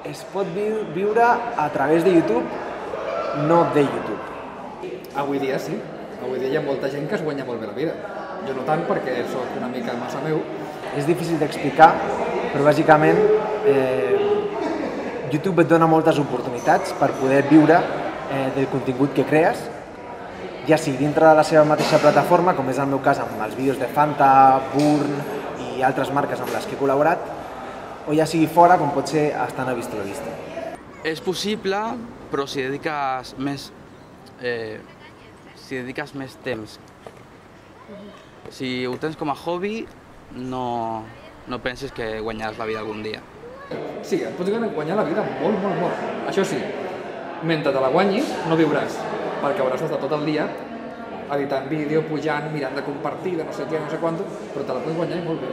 es pot viure a través de YouTube, no de YouTube. Avui dia sí. Avui dia hi ha molta gent que es guanya molt bé la vida. Jo no tant perquè sóc una mica massa meu. És difícil d'explicar, però bàsicament YouTube et dona moltes oportunitats per poder viure del contingut que crees, ja sigui dintre de la seva mateixa plataforma, com és el meu cas amb els vídeos de Fanta, Burn i altres marques amb les que he col·laborat, o ja sigui fora, com pot ser estant a Visto lo Visto. És possible, però si dediques més temps. Si ho tens com a hobby, no penses que guanyaràs la vida algun dia. Sí, et pots guanyar la vida molt, molt, molt. Això sí, mentre te la guanyis, no viuràs, perquè hauràs d'estar tot el dia editant vídeo, pujant, mirant de compartir, de no sé què, no sé quant, però te la pots guanyar i molt bé.